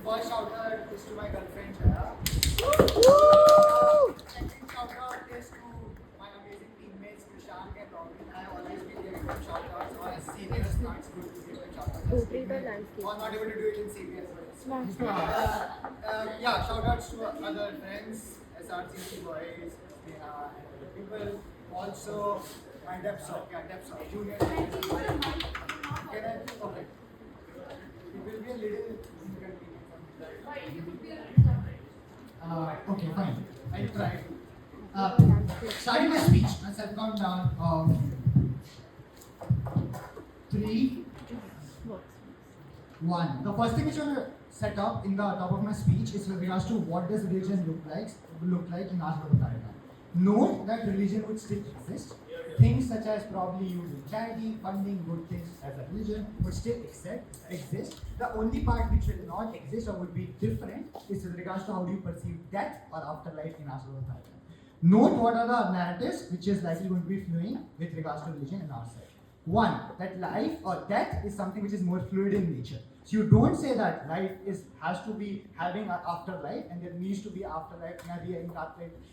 First shout out is to my girlfriend Jha. Second shout out is to my amazing teammates Krishaang and Kohli. I have always been giving them shout outs or as seniors, not it's good to give them shout outs. Or not able to do it in CBS. Yeah, shout outs to other friends, SRCC boys, Neha, and other people. Also, my depths of junior. Can I? Okay. It will be a little okay, fine. I'll try. Starting my speech, I shall count down of 3, 1. The first thing which I will set up in the top of my speech is with regards to what does religion look like in our society. Note that religion would still exist. Things such as probably using charity, funding, good things as a religion would still exist. The only part which will not exist or would be different is with regards to how do you perceive death or afterlife in our society. Note what are the narratives which is likely going to be flowing with regards to religion in our side. One, that life or death is something which is more fluid in nature. So you don't say that life has to be having an afterlife and there needs to be afterlife in a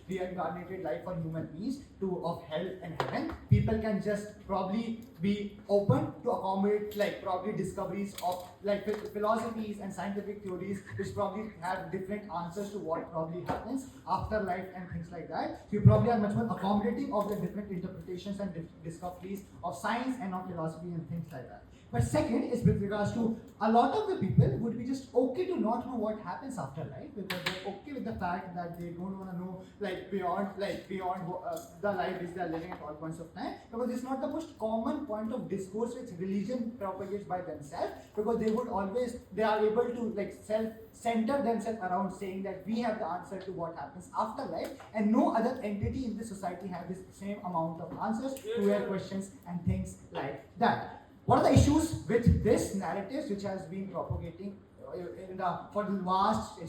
reincarnated life for human beings of hell and heaven. People can just probably be open to accommodate like probably discoveries of like philosophies and scientific theories which probably have different answers to what probably happens after life and things like that. So you probably are much more accommodating of the different interpretations and discoveries of science and of philosophy and things like that. But second is with regards to a lot of the people would be just okay to not know what happens after life because they're okay with the fact that they don't want to know beyond the life which they are living at all points of time because it's not the most common point of discourse which religion propagates by themselves because they are able to self-center themselves around saying that we have the answer to what happens after life and no other entity in the society have this same amount of answers to their questions and things like that. What are the issues with this narrative which has been propagating for the last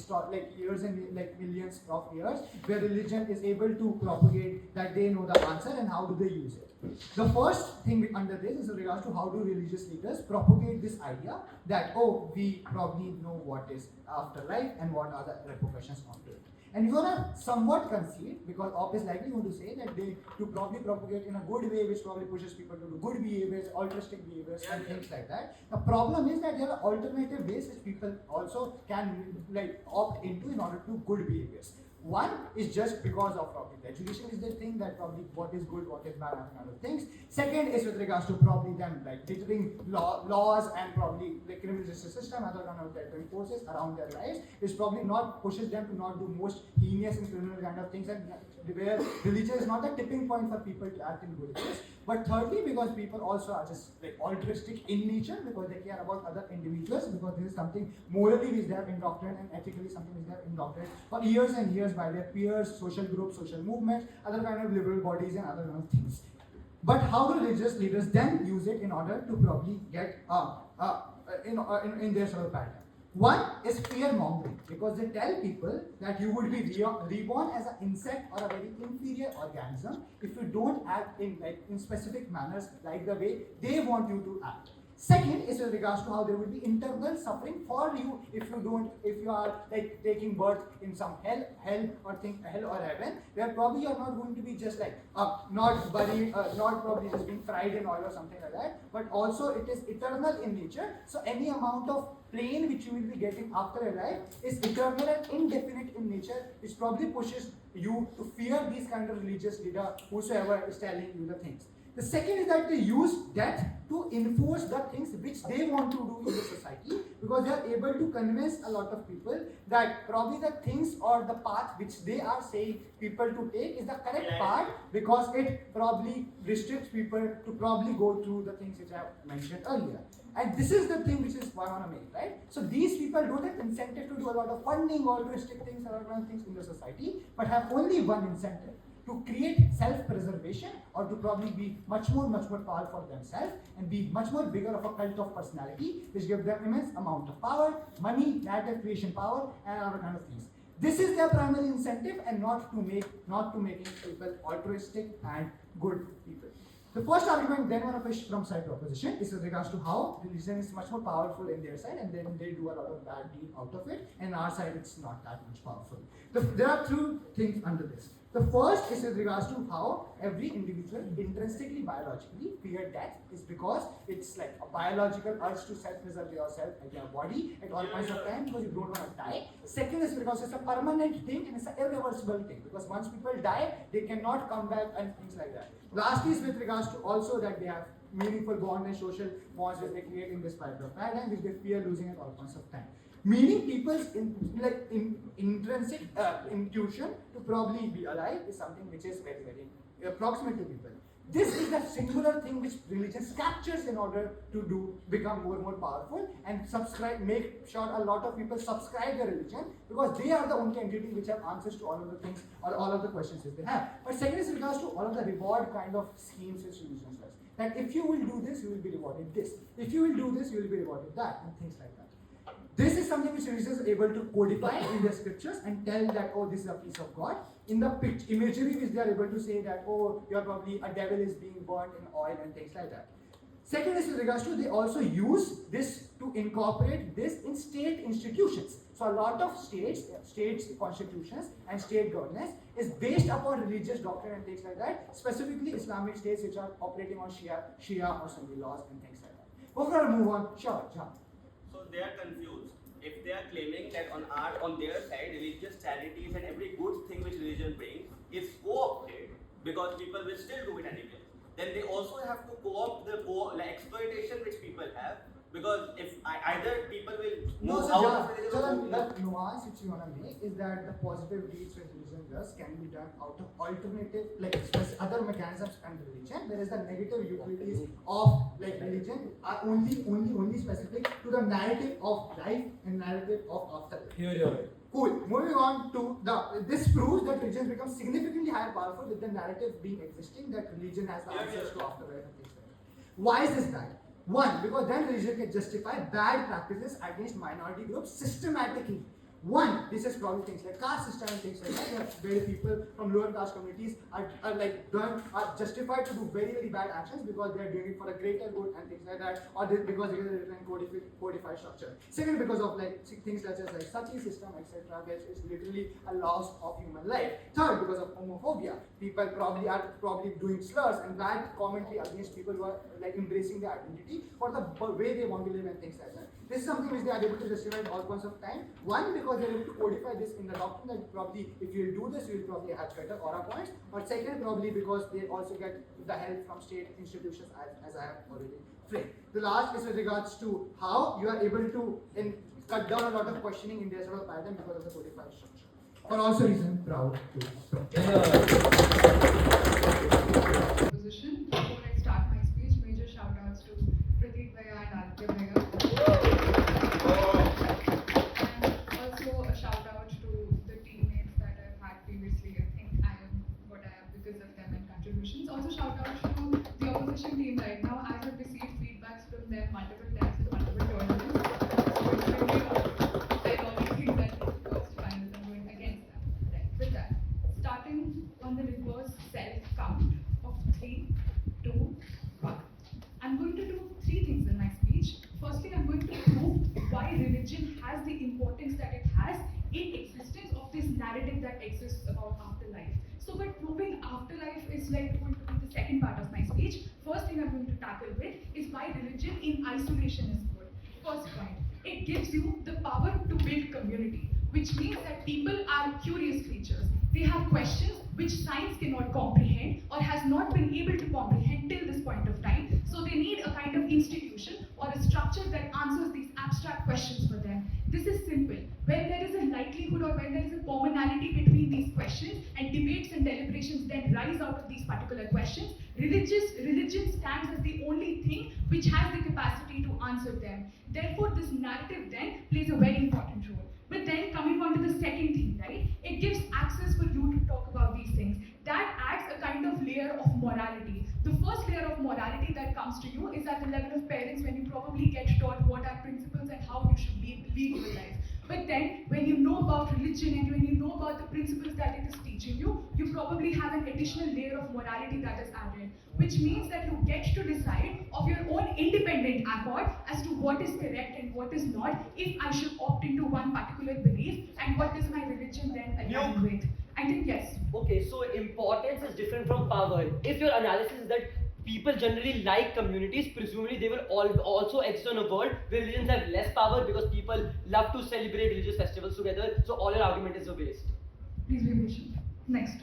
years and millions of years, where religion is able to propagate that they know the answer and how do they use it? The first thing under this is in regards to how do religious leaders propagate this idea that we probably know what is afterlife and what are the repercussions of it. And you're gonna somewhat concede because Op is likely going to say that they to probably propagate in a good way, which probably pushes people to do good behaviors, altruistic behaviors, and things like that. The problem is that there are alternative ways which people also can opt into in order to do good behaviors. One is just because of probably the education is the thing that probably what is good, what is bad, and other things. Second is with regards to probably them deterring laws and probably the criminal justice system, other kind of deterring forces around their lives, is probably not pushes them to not do most heinous and criminal kind of things, and where religion is not a tipping point for people to act in good ways. But thirdly, because people also are just altruistic in nature, because they care about other individuals, because this is something morally which they have indoctrinated and ethically something which they have indoctrinated for years and years by their peers, social groups, social movements, other kind of liberal bodies and other kind of things. But how do religious leaders then use it in order to probably get in their sort of pattern? One is fear mongering because they tell people that you would be reborn as an insect or a very inferior organism if you don't act in specific manners like the way they want you to act. Second is with regards to how there will be internal suffering for you if you are taking birth in some hell or heaven, where probably you are not going to be just not buried, not probably just being fried in oil or something like that, but also it is eternal in nature. So any amount of pain which you will be getting after a life is eternal and indefinite in nature, which probably pushes you to fear these kind of religious leader whosoever is telling you the things. The second is that they use death to enforce the things which they want to do in the society because they are able to convince a lot of people that probably the things or the path which they are saying people to take is the correct path because it probably restricts people to probably go through the things which I have mentioned earlier. And this is the thing which is I want to make, right? So these people don't have incentive to do a lot of funding, altruistic things, or other things in the society, but have only one incentive: to create self-preservation or to probably be much more powerful for themselves and be much more bigger of a cult of personality, which gives them immense amount of power, money, narrative creation power, and other kind of things. This is their primary incentive, and not to making people altruistic and good people. The first argument then want to push from side proposition is with regards to how religion is much more powerful in their side, and then they do a lot of bad deed out of it, and our side it's not that much powerful. There are two things under this. The first is with regards to how every individual intrinsically biologically fear death is because it's like a biological urge to self-preserve yourself and your body at all points of time because you don't want to die. Second is because it's a permanent thing and it's an irreversible thing because once people die, they cannot come back and things like that. Last is with regards to also that they have meaningful bond and social bonds which they create in this paradigm which they fear losing at all points of time. Meaning people's intrinsic intuition to probably be alive is something which is very, very approximate to people. This is the singular thing which religion captures in order to become more and more powerful and make sure a lot of people subscribe their religion because they are the only entity which have answers to all of the things or all of the questions that they have. But second is in regards to all of the reward kind of schemes which religion does. That if you will do this, you will be rewarded this. If you will do this, you will be rewarded that and things like that. This is something which religions are able to codify in their scriptures and tell that, oh, this is a piece of God. In the imagery which they are able to say that, oh, you're probably a devil is being burnt in oil and things like that. Second is with regards to, they also use this to incorporate this in state institutions. So a lot of states constitutions and state governance is based upon religious doctrine and things like that, specifically Islamic states which are operating on Shia or Sunni laws and things like that. Before I move on, sure, Jha. So they are confused. If they are claiming that on their side, religious charities and every good thing which religion brings is co-opted because people will still do it anyway, then they also have to co-opt the exploitation which people have because if either people will move out of religion. So the nuance which you want to make is that the positive deeds which religion does can be done out of alternative, like other mechanisms and religion, whereas the negative utilities of like religion are only specific to the narrative of life and narrative of afterlife. Here you are right. Cool. Moving on to this proves that religion becomes significantly higher powerful with the narrative being existing that religion has the answers to afterlife and things like that. Why is this bad? One, because then religion can justify bad practices against minority groups systematically. One, this is probably things like caste system and things like that, where people from lower caste communities are justified to do very, very bad actions because they are doing it for a greater good and things like that, or because they can codify structure. Second, because of like things such as like sati system, etc., which is literally a loss of human life. Third, because of homophobia, people are doing slurs and bad commentary against people who are like embracing their identity for the way they want to live and things like that. This is something which they are able to justify at all points of time. One, because they are able to codify this in the doctrine that probably if you will do this, you will probably have better aura points. But second, probably because they also get the help from state institutions as I have already framed. The last is with regards to how you are able to cut down a lot of questioning in their sort of paradigm because of the codified structure. For also reason, proud to Position. Before I start my speech, major shout outs to Prateek Choudhury and Aditya Jha. And also a shout out to the teammates that I've had previously. I think I am what I am because of them and contributions. Also shout out to the opposition team right now. I have received feedbacks from them multiple times in multiple tournaments. So it's really ironic thing that first finals I'm going against them. Right. With that, starting on the reverse self count of 3, 2, 1. I'm going to do 3 things in my speech. Firstly, I'm going to prove why religion has the importance that it has in existence of this narrative that exists about afterlife. So, but proving afterlife is like going to be the second part of my speech. First thing I'm going to tackle with is why religion in isolation is good. First point, it gives you the power to build community, which means that people are curious creatures. They have questions which science cannot comprehend or has not been able to comprehend till this point of time. So they need a kind of institution or a structure that answers these abstract questions for them. This is simple. When there is a likelihood or when there is a commonality between these questions and debates and deliberations then rise out of these particular questions, religion stands as the only thing which has the capacity to answer them. Therefore, this narrative then plays a very important role. But then coming on to the second thing, right? It gives access for you to talk about these things. That adds a kind of layer of morality. The first layer of morality that comes to you is at the level of parents when you probably get taught what are principles and how you should live your life. But then when you know about religion and when you know about the principles that it is teaching you, you probably have an additional layer of morality that is added, which means that you get to decide of your own independent accord as to what is correct and what is not, if I should opt into one particular belief, and what does my religion then align with. I think yes. Okay, so importance is different from power. If your analysis is that people generally like communities, presumably they will also exist on a world where religions have less power because people love to celebrate religious festivals together, so all your argument is a waste. Please be patient. Next.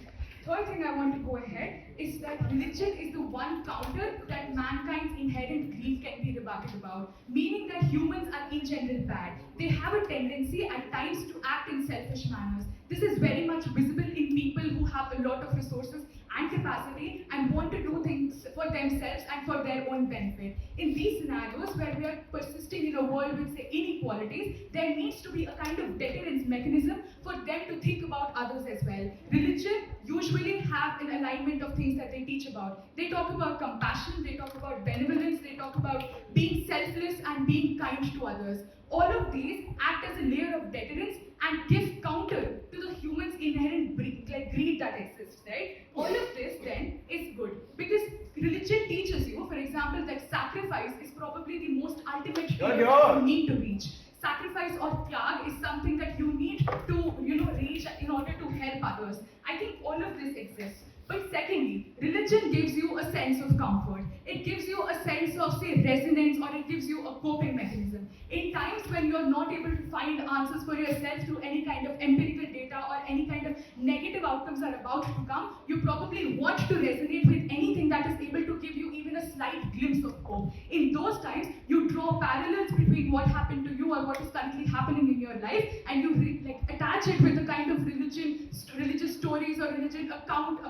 Third thing I want to go ahead is that religion is the one counter that mankind's inherent greed can be rebutted about, meaning that humans are in general bad. They have a tendency at times to act in selfish manners. This is very much visible in people who have a lot of resources and capacity and want to do things for themselves and for their own benefit. In these scenarios where we are persisting in a world with, say, inequalities, there needs to be a kind of deterrence mechanism for them to think about others as well. Religion usually have an alignment of things that they teach about. They talk about compassion, they talk about benevolence, they talk about being selfless and being kind to others. All of these act as a layer of deterrence and give counter to the human's inherent greed that exists, right? All of this then is good because religion teaches you, for example, that sacrifice is probably the most ultimate thing that you need to reach. Sacrifice or tyag is something that you need to, reach in order to help others. I think all of this exists. But secondly, religion gives you a sense of comfort. It gives you a sense of, say, resonance, or it gives you a coping mechanism. In times when you're not able to find answers for yourself through any kind of empirical data or any kind of negative outcomes are about to come, you probably want to resonate with anything that is able to give you even a slight glimpse of hope. In those times, you draw parallels between what happened to you or what is currently happening in your life, and you attach it with a kind of religious stories or religion account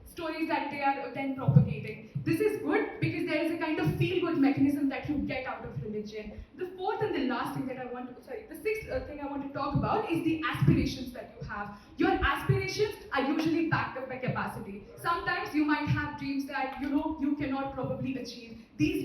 stories that they are then propagating. This is good because there is a kind of feel-good mechanism that you get out of religion. The fourth and the last thing that the sixth thing I want to talk about is the aspirations that you have. Your aspirations are usually backed up by capacity. Sometimes you might have dreams that you cannot probably achieve. This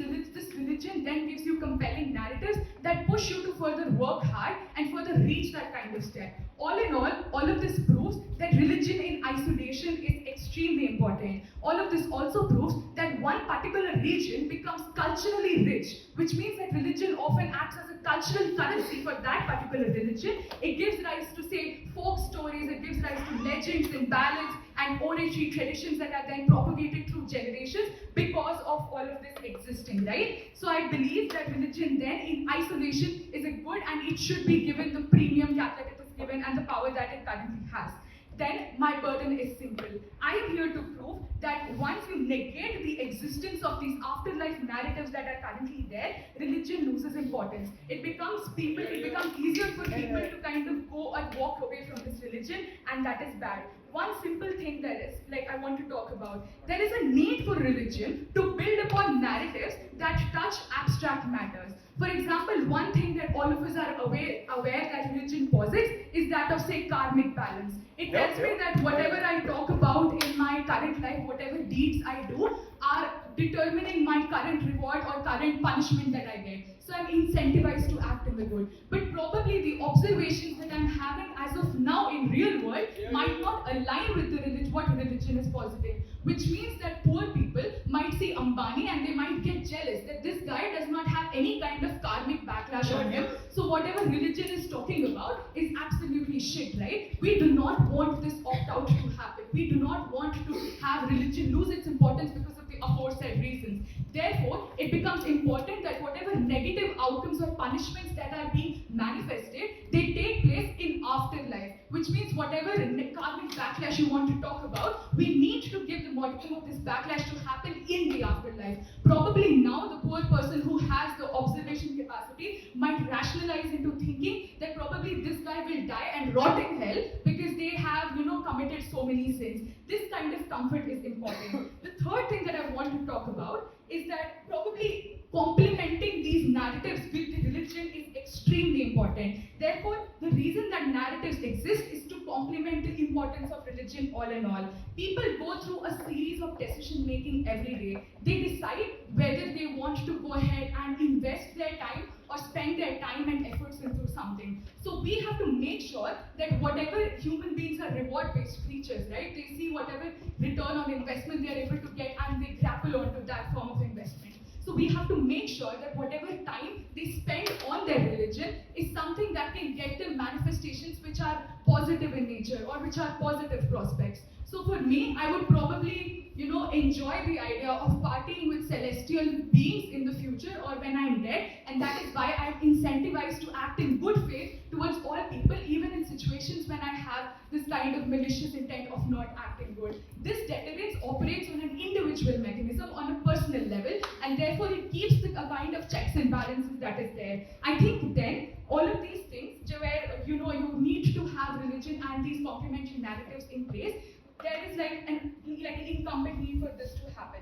religion then gives you compelling narratives that push you to further work hard and further reach that kind of step. All in all of this proves that religion in isolation is extremely important. All of this also proves that one particular region becomes culturally rich, which means that religion often acts as a cultural currency for that particular religion. It gives rise to, say, folk stories, it gives rise to legends and ballads and oratory traditions that are then propagated through generations because of all of this existing, right? So I believe that religion then in isolation is a good, and it should be given the premium that it is given and the power that it currently has. Then my burden is simple. I am here to prove that once you negate the existence of these afterlife narratives that are currently there, religion loses importance. It becomes easier for people to kind of go and walk away from this religion, and that is bad. One simple thing I want to talk about. There is a need for religion to build upon narratives that touch abstract matters. For example, one thing that all of us are aware that religion posits is that of, say, karmic balance. It tells me that whatever I talk about in my current life, whatever deeds I do, are determining my current reward or current punishment that I get. So I'm incentivized to act in the good. But probably the observations that I'm having as of now in real world might not align with what religion is positing. Which means that poor people might see Ambani and they might get jealous that this guy does not have any kind of karmic backlash on him. So whatever religion is talking about is absolutely shit, right? We do not want this opt-out to happen. We do not want to have religion lose its importance because of the aforesaid reasons. Therefore, it becomes important that whatever negative outcomes or punishments that are being manifested, they take place in afterlife. Which means whatever karmic backlash you want to talk about, we need to give the modicum of this backlash to happen in the afterlife. Probably now the poor person who has the observation capacity might rationalize into thinking that probably this guy will die and rot in hell because they have, committed so many sins. This kind of comfort is important. The third thing that I want to talk about is that probably complementing these narratives with the religion is extremely important. Therefore, the reason that narratives exist is to complement the importance of religion all in all. People go through a series of decision making every day. They decide whether they want to go ahead and invest their time or spend their time and efforts into something. So we have to make sure that whatever human beings are reward-based creatures, right? They see whatever return on investment they are able to get and they grapple onto that form of investment. So we have to make sure that whatever time they spend on their religion is something that can get them manifestations which are positive in nature or which are positive prospects. So for me, I would probably, enjoy the idea of partying with celestial beings in the future or when I'm dead, and that is why I'm incentivized to act in good faith towards all people, even in situations when I have this kind of malicious intent of not acting good. This deterrence operates on an individual mechanism, on a personal level, and therefore it keeps a kind of checks and balances that is there. I think then all of these things where you need to have religion and these complementary narratives in place, there is like an incumbent need for this to happen.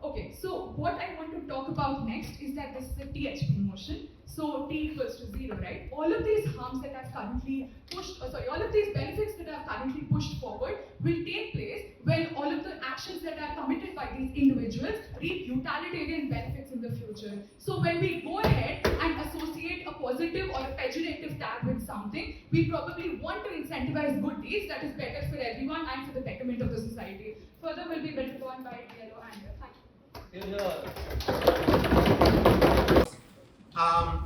Okay, so what I want to talk about next is that this is a THP motion. So T equals to 0, right? All of these harms that I've currently all of these benefits that I've currently pushed forward will take place when all of the actions that are committed by these individuals reap utilitarian benefits in the future. So when we go ahead and associate a positive or a pejorative tag with something, we probably want to incentivize good deeds that is better for everyone and for the betterment of the society. Further will be better on by Yellow and thank you.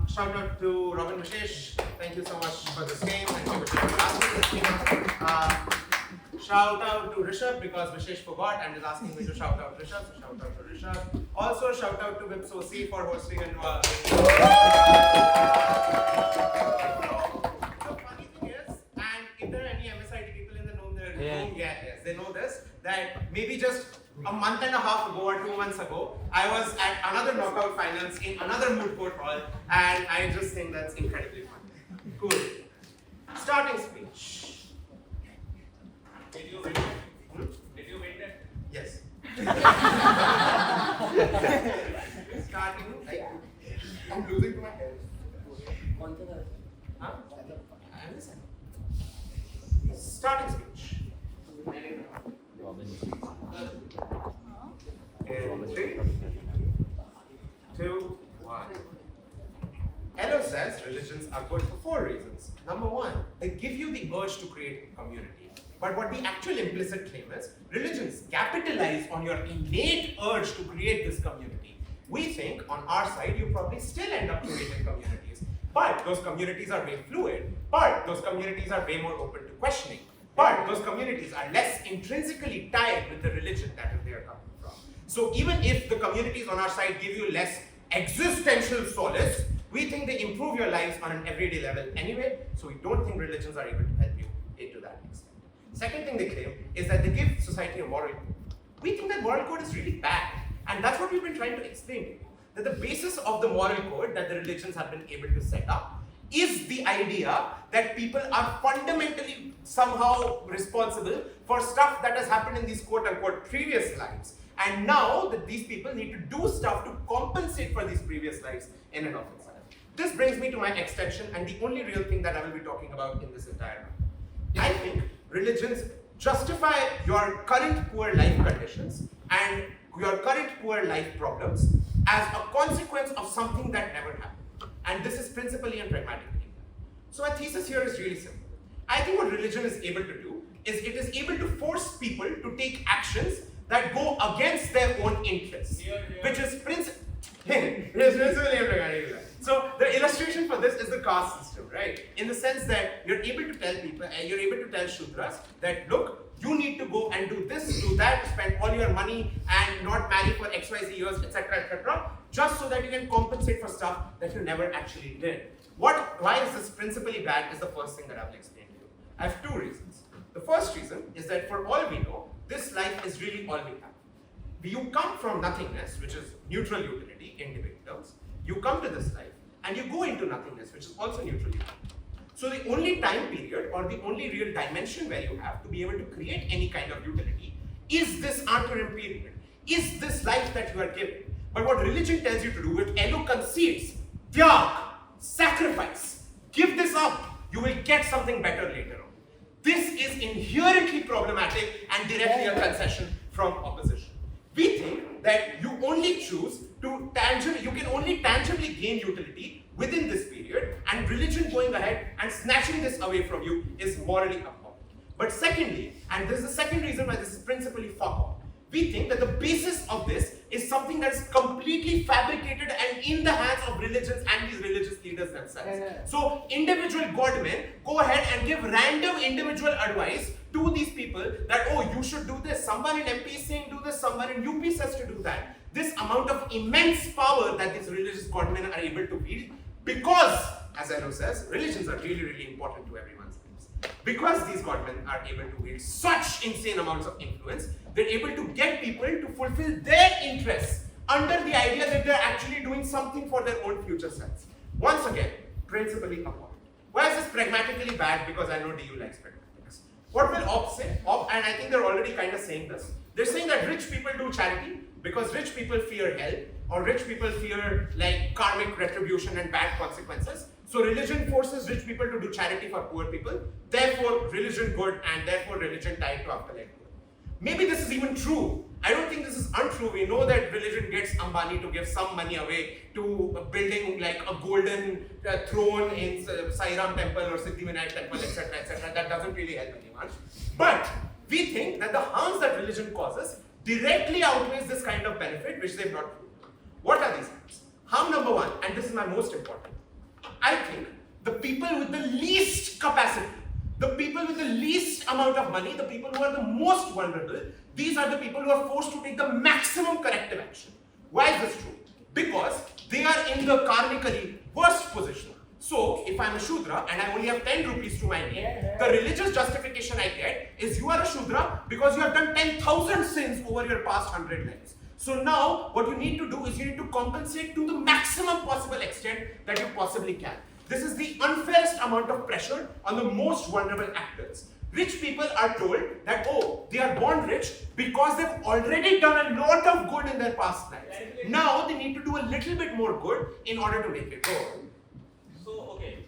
Shout out to Robin Vishesh. Thank you so much for this game. Thank you for asking this game. Shout out to Rishabh because Vishesh forgot and is asking me to shout out Rishabh. So shout out to Rishabh. Also shout out to Vipsoci for hosting and the funny thing is, and if there are any MSIT people in the room, yes, they know this, that maybe just a month and a half ago or 2 months ago, I was at another knockout finals in another moot court hall, and I just think that's incredibly fun. Cool. Starting speech. Did you win it? Did you win it? Yes. Starting. I'm losing to my head. Huh? I'm listening. Starting speech. In 3, 2, 1. Elo says religions are good for 4 reasons. Number 1, they give you the urge to create a community. But what the actual implicit claim is, religions capitalize on your innate urge to create this community. We think on our side, you probably still end up creating communities. But those communities are way fluid. But those communities are way more open to questioning. But those communities are less intrinsically tied with the religion that is they are coming from. So even if the communities on our side give you less existential solace, we think they improve your lives on an everyday level anyway, so we don't think religions are able to help you to that extent. Second thing they claim is that they give society a moral code. We think that moral code is really bad, and that's what we've been trying to explain to you. That the basis of the moral code that the religions have been able to set up is the idea that people are fundamentally somehow responsible for stuff that has happened in these quote-unquote previous lives. And now that these people need to do stuff to compensate for these previous lives in and of itself. This brings me to my extension and the only real thing that I will be talking about in this entire round. I think religions justify your current poor life conditions and your current poor life problems as a consequence of something that never happened. And this is principally and pragmatically. So my thesis here is really simple. I think what religion is able to do is it is able to force people to take actions that go against their own interests, which is principally So the illustration for this is the caste system, right? In the sense that you're able to tell people, you're able to tell Shudras that look, you need to go and do this, do that, spend all your money and not marry for XYZ years, etc., just so that you can compensate for stuff that you never actually did. Why is this principally bad is the first thing that I will explain to you. I have 2 reasons. The first reason is that for all we know, this life is really all we have. You come from nothingness, which is neutral utility in debate terms. You come to this life and you go into nothingness, which is also neutral utility. So the only time period or the only real dimension where you have to be able to create any kind of utility is this interim period, is this life that you are given. But what religion tells you to do, which Elo concedes, Tyag, sacrifice, give this up, you will get something better later on. This is inherently problematic and directly a concession from opposition. We think that you only choose to you can only tangibly gain utility within this period, and religion going ahead and snatching this away from you is morally abhorrent. But secondly, and this is the second reason why this is principally fuck off, we think that the basis of this is something that is completely fabricated and in the hands of religions and these religious leaders themselves. So individual godmen go ahead and give random individual advice to these people that, oh, you should do this. Someone in MP is saying do this, someone in UP says to do that. This amount of immense power that these religious godmen are able to wield, because, as Anu says, religions are really, really important to everyone's lives. Because these godmen are able to wield such insane amounts of influence, they're able to get people to fulfill their interests under the idea that they're actually doing something for their own future selves. Once again, principally abhorrent. Why is this pragmatically bad? Because I know DU likes pragmatics. What will Op say? And I think they're already kind of saying this. They're saying that rich people do charity because rich people fear hell, or rich people fear like karmic retribution and bad consequences. So religion forces rich people to do charity for poor people. Therefore, religion good, and therefore religion tied to afterlife good. Maybe this is even true. I don't think this is untrue. We know that religion gets Ambani to give some money away to building like a golden throne in Sairam temple or Siddhivinayak temple, etc., etc. That doesn't really help anyone. But we think that the harms that religion causes directly outweighs this kind of benefit, which they've not proved. What are these harms? Harm number one, and this is my most important. I think the people with the least capacity, the people with the least amount of money, the people who are the most vulnerable, these are the people who are forced to take the maximum corrective action. Why is this true? Because they are in the karmically worst position. So, if I'm a Shudra and I only have 10 rupees to my name, the religious justification I get is you are a Shudra because you have done 10,000 sins over your past 100 lives. So now, what you need to do is you need to compensate to the maximum possible extent that you possibly can. This is the unfairest amount of pressure on the most vulnerable actors. Rich people are told that, oh, they are born rich because they've already done a lot of good in their past lives. Now, they need to do a little bit more good in order to make it go. So, okay,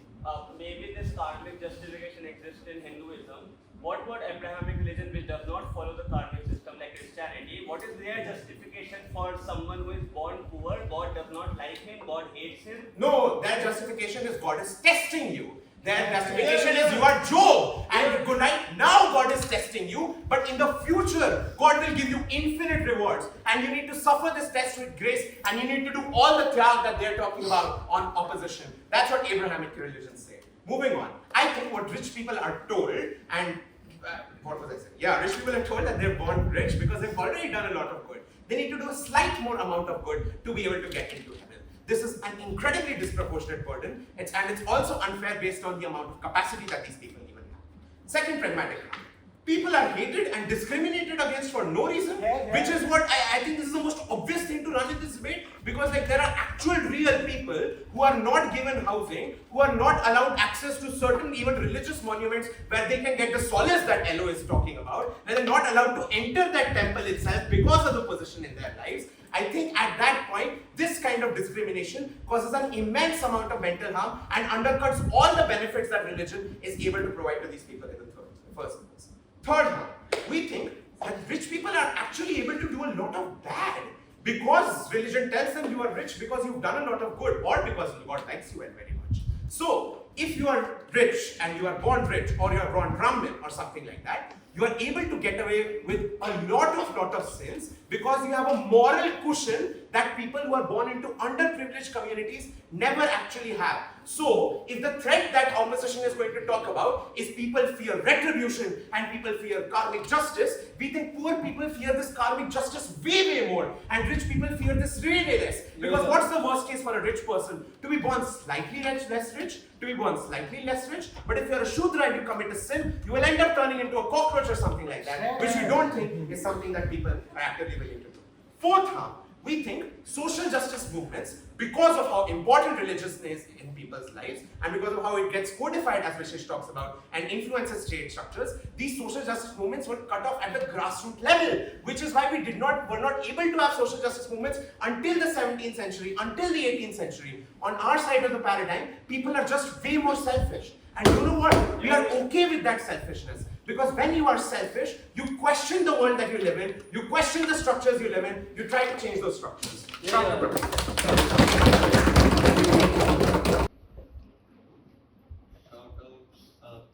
maybe this karmic justification exists in Hinduism. What about Abrahamic religion which does not follow the karmic system like Christianity? What is their justification for someone who is born poor? God does not like him, God hates him? No, their justification is God is testing you. Their justification is you are Job and good night. Now God is testing you, but in the future, God will give you infinite rewards, and you need to suffer this test with grace, and you need to do all the tyag that they're talking about on opposition. That's what Abrahamic religions say. Moving on, I think what rich people are told, and what was I saying? Yeah, rich people are told that they're born rich because they've already done a lot of good. They need to do a slight more amount of good to be able to get into heaven. This is an incredibly disproportionate burden, and it's also unfair based on the amount of capacity that these people even have. Second pragmatic harm. People are hated and discriminated against for no reason, which is what I think this is the most obvious thing to run in this debate, because like there are actual real people who are not given housing, who are not allowed access to certain even religious monuments where they can get the solace that Elo is talking about, and they're not allowed to enter that temple itself because of the position in their lives. I think at that point, this kind of discrimination causes an immense amount of mental harm and undercuts all the benefits that religion is able to provide to these people in the first place. Third harm, we think that rich people are actually able to do a lot of bad because religion tells them you are rich because you've done a lot of good, or because God likes you very much. So, if you are rich and you are born rich, or you are born Brahmin or something like that, you are able to get away with a lot of sins because you have a moral cushion that people who are born into underprivileged communities never actually have. So, if the threat that opposition is going to talk about is people fear retribution and people fear karmic justice, we think poor people fear this karmic justice way more, and rich people fear this really less. Because what's the worst case for a rich person? To be born slightly less rich, to be born slightly less rich, but if you're a Shudra and you commit a sin, you will end up turning into a cockroach or something like that, which we don't think is something that people are actively willing to do. Fourth harm, We think social justice movements, because of how important religion is in people's lives and because of how it gets codified, as Vishesh talks about, and influences state structures, these social justice movements were cut off at the grassroots level, which is why we were not able to have social justice movements until the 17th century, until the 18th century. On our side of the paradigm, people are just way more selfish. And you know what? We are okay with that selfishness. Because when you are selfish, you question the world that you live in, you question the structures you live in, you try to change those structures. Shout out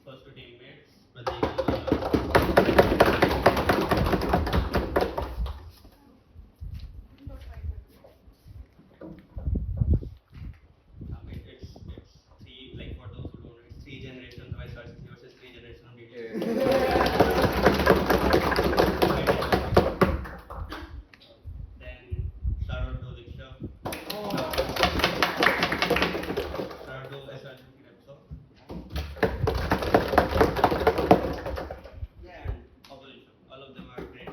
first to teammates, Prateek it's three, like for those who don't know, it's 3 generations of SRCC versus 3 generations of BTS. Then shout out to Diksha. Shout out to SRCC episode. And opposition. All of them are great.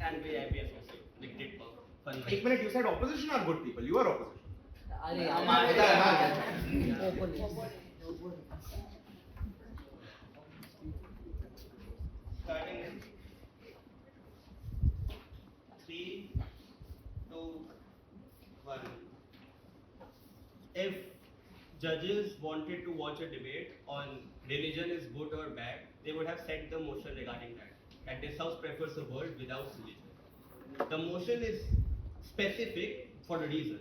And we IPS also. Like did fun. One minute, you said opposition are good people. You are opposition. Starting in 3, 2, 1. If judges wanted to watch a debate on religion is good or bad, they would have set the motion regarding that. That this house prefers a world without religion. The motion is specific for a reason.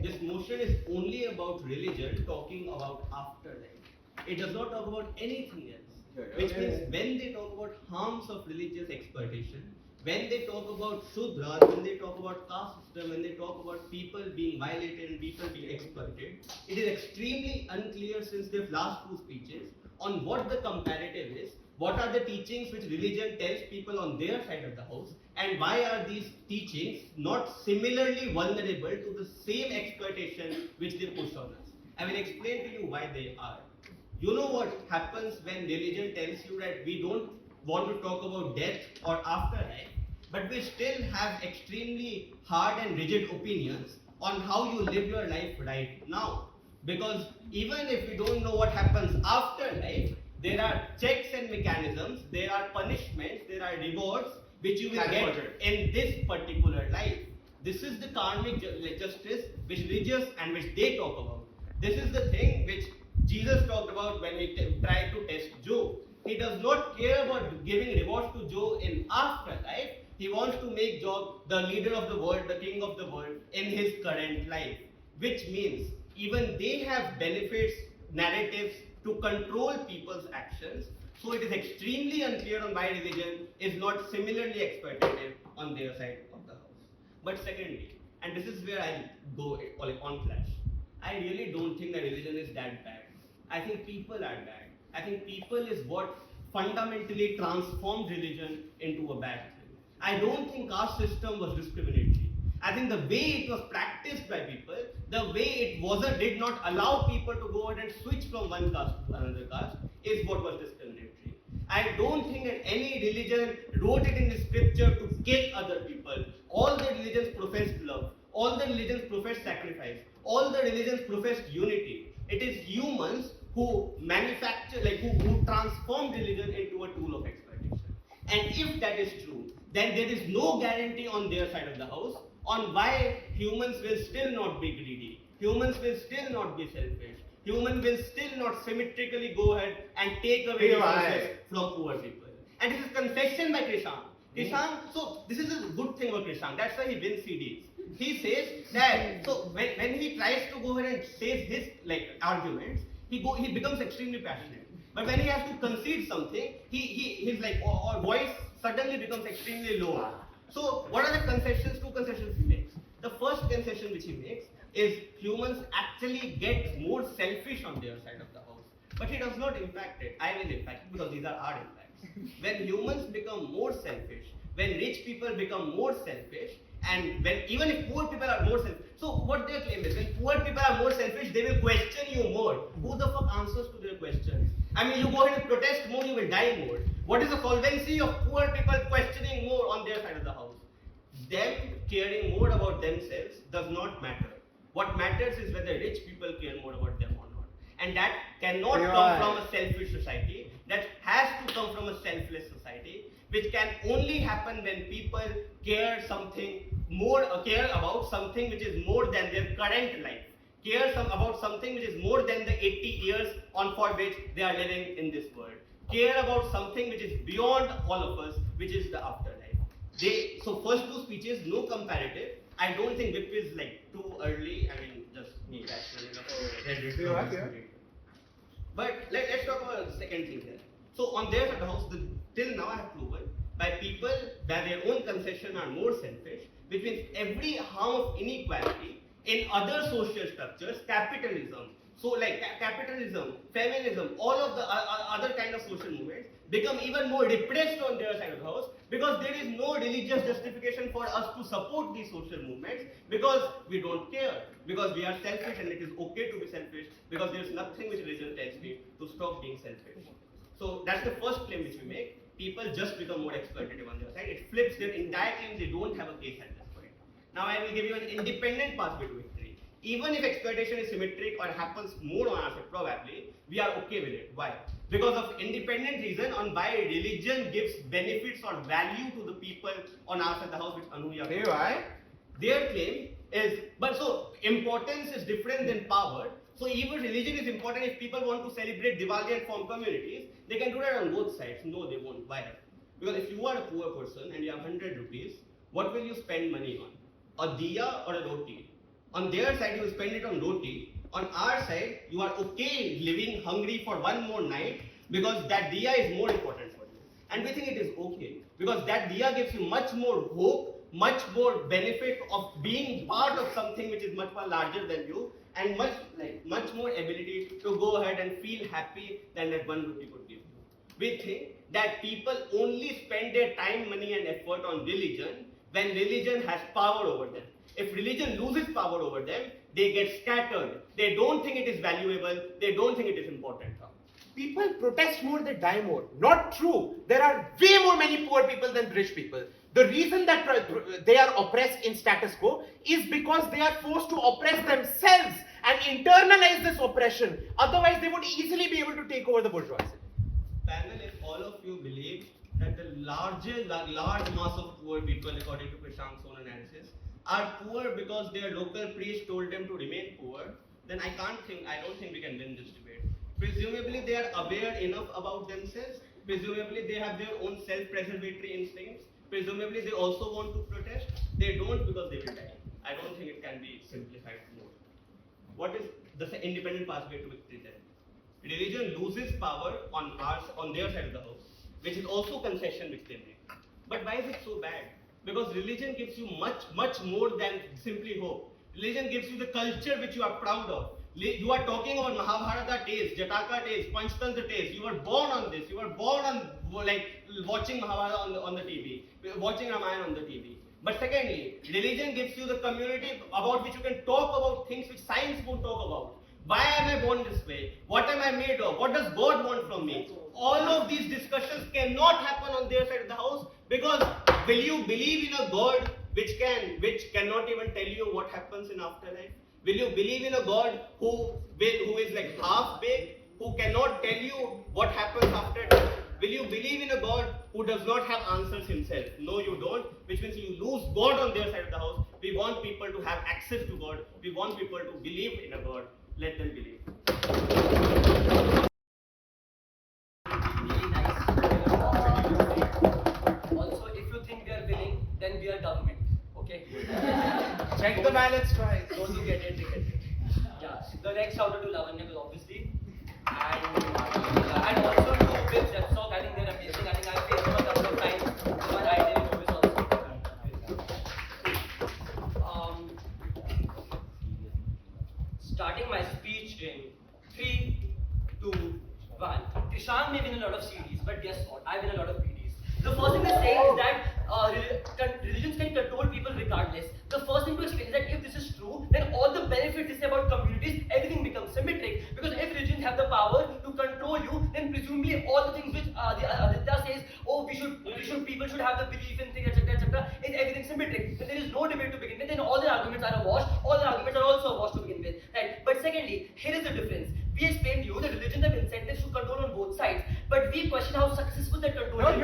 This motion is only about religion, talking about afterlife. It does not talk about anything else. Which means when they talk about harms of religious exploitation, when they talk about Shudras, when they talk about caste system, when they talk about people being violated and people being exploited, it is extremely unclear since their last 2 speeches on what the comparative is, what are the teachings which religion tells people on their side of the house, and why are these teachings not similarly vulnerable to the same exploitation which they push on us. I will explain to you why they are. You know what happens when religion tells you that we don't want to talk about death or afterlife, but we still have extremely hard and rigid opinions on how you live your life right now. Because even if we don't know what happens after life, there are checks and mechanisms, there are punishments, there are rewards which you will get in this particular life. This is the karmic justice which religious and which they talk about. This is the thing which Jesus talked about when he tried to test Job. He does not care about giving rewards to Job in afterlife. He wants to make Job the leader of the world, the king of the world in his current life. Which means even they have benefits, narratives to control people's actions. So it is extremely unclear on why religion is not similarly exploitative on their side of the house. But secondly, and this is where I go on flash, I really don't think that religion is that bad. I think people are bad. I think people is what fundamentally transformed religion into a bad thing. I don't think caste system was discriminatory. I think the way it was practiced by people, the way it did not allow people to go ahead and switch from one caste to another caste is what was discriminatory. I don't think that any religion wrote it in the scripture to kill other people. All the religions professed love. All the religions professed sacrifice. All the religions professed unity. It is humans who manufacture, who transform religion into a tool of exploitation. And if that is true, then there is no guarantee on their side of the house on why humans will still not be greedy, humans will still not be selfish, humans will still not symmetrically go ahead and take away resources from poor people. And this is confession by Krishaang. Krishaang, so this is a good thing about Krishaang, that's why he wins CDs. He says that, so when he tries to go ahead and say his arguments, he becomes extremely passionate. But when he has to concede something, his voice suddenly becomes extremely low. So what are the concessions? 2 concessions he makes. The first concession which he makes is humans actually get more selfish on their side of the house. But he does not impact it. I will impact it because these are our impacts. When humans become more selfish, when rich people become more selfish, and when even if poor people are more selfish, so what their claim is, when poor people are more selfish, they will question you more. Who the fuck answers to their questions? I mean, you go ahead and protest more, you will die more. What is the solvency of poor people questioning more on their side of the house? Them caring more about themselves does not matter. What matters is whether rich people care more about them or not. And that cannot come from a selfish society. That has to come from a selfless society, which can only happen when people care about something which is more than their current life. About something which is more than the 80 years for which they are living in this world. Care about something which is beyond all of us, which is the afterlife. So first two speeches, no comparative. I don't think whip is like too early. I mean, just me But let's talk about the second thing here. So on their side of the house, till now I have proven by people, by their own concession, are more selfish, which means every harm of inequality in other social structures, capitalism, so like capitalism, feminism, all of the other kind of social movements become even more repressed on their side of the house, because there is no religious justification for us to support these social movements, because we don't care, because we are selfish and it is okay to be selfish, because there is nothing which religion tells me to stop being selfish. So that's the first claim which we make. People just become more exploitative on their side. It flips their entire claim. They don't have a case at this point. Now I will give you an independent pathway to victory. Even if exploitation is symmetric or happens more on our side, probably, we are okay with it. Why? Because of independent reason on why religion gives benefits or value to the people on our side of the house, which Anuhya Kuchibhotla. Their claim is, but so importance is different than power. So even religion is important. If people want to celebrate Diwali and form communities, they can do that on both sides. No, they won't. Why? Because if you are a poor person and you have 100 rupees, what will you spend money on? A diya or a roti? On their side, you will spend it on roti. On our side, you are okay living hungry for one more night because that diya is more important for you. And we think it is okay because that diya gives you much more hope, much more benefit of being part of something which is much more larger than you, and much more ability to go ahead and feel happy than that one rupee could give you. We think that people only spend their time, money and effort on religion when religion has power over them. If religion loses power over them, they get scattered. They don't think it is valuable. They don't think it is important. People protest more, they die more. Not true. There are way more many poor people than rich people. The reason that they are oppressed in status quo is because they are forced to oppress themselves and internalize this oppression. Otherwise, they would easily be able to take over the bourgeoisie. Panel, if all of you believe that the large mass of poor people, according to Krishaang's own analysis, are poor because their local priest told them to remain poor, then I don't think we can win this debate. Presumably, they are aware enough about themselves. Presumably, they have their own self-preservatory instincts. Presumably, they also want to protest. They don't because they will die. I don't think it can be simplified more. What is the independent pathway to victory then? Religion loses power on their side of the house, which is also concession which they make. But why is it so bad? Because religion gives you much more than simply hope. Religion gives you the culture which you are proud of. You are talking about Mahabharata days, Jataka days, Panchtantra days. You were born on this. You were born on watching Mahabharata on the TV, watching Ramayana on the TV. But secondly, religion gives you the community about which you can talk about things which science won't talk about. Why am I born this way? What am I made of? What does God want from me? All of these discussions cannot happen on their side of the house because will you believe in a God which cannot even tell you what happens in afterlife? Will you believe in a God who is like half-baked, who cannot tell you what happens after death? Will you believe in a God who does not have answers himself? No, you don't, which means you lose God on their side of the house. We want people to have access to God. We want people to believe in a God. Let them believe. Really nice. Also, if you think we are willing, then we are government. Okay? Check the ballots twice. Don't you get it? Yeah. The next shout out to Lavanya, obviously. And also to Bill Zepstock. I think they're amazing. I think I've faced them a couple of times. But I didn't know this also. Starting my speech in 3, 2, 1. Krishaang may win a lot of CDs, but guess what? I win a lot of PDs. The first thing they're saying is that religions can control people regardless. The first thing to explain is that if this is true, then all the benefits they say about communities, everything becomes symmetric. Because if religions have the power to control you, then presumably all the things which the Aditya says have the belief in things, etc., etc., is everything symmetric. If there is no debate to begin with, then all the arguments are a wash, all the arguments are also a wash to begin with, right? But secondly, here is the difference. We explained to you that religions have incentives to control on both sides, but we question how successful that control is.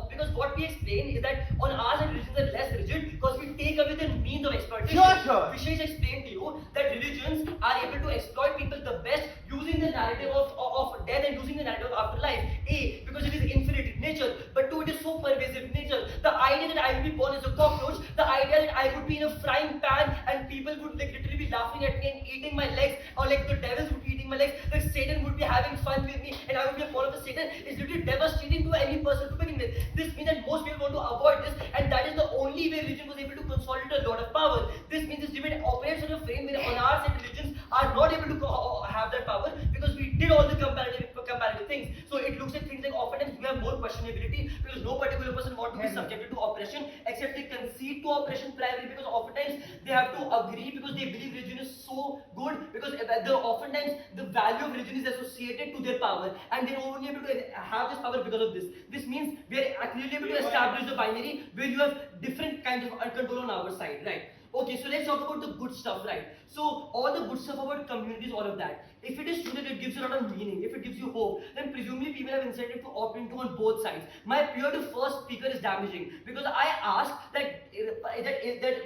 Because what we explain is that on our side religions are less rigid because we take away the means of exploitation. Vishesh explained to you that religions are able to exploit people the best using the narrative of death and using the narrative of afterlife. A, because it is infinite in nature, but two, it is so pervasive in nature. The idea that I will be born as a cockroach, the idea that I would be in a frying pan and people would like literally be laughing at me and eating my legs, or like the devils would be eating my legs, that Satan would be having fun with me and I would be a follower of Satan, is literally devastating to any person to begin with. This means that most people want to avoid this, and that is the only way religion was able to consolidate a lot of power. This means this debate operates on a frame where on our side religions are not able to have that power because we did all the comparative things. So it looks like things like oftentimes we have more questionability because no particular person wants to be subjected to oppression, except they concede to oppression primarily because oftentimes they have to agree because they believe religion is so good, because oftentimes the value of religion is associated to their power and they're only able to have this power because of this. This means we are clearly able to establish the binary where you have different kinds of control on our side, right? Okay, so let's talk about the good stuff, right? So all the good stuff about communities, all of that. If it is true that it gives you a lot of meaning, if it gives you hope, then presumably people have incentive to opt into on both sides. My peer to first speaker is damaging because I asked that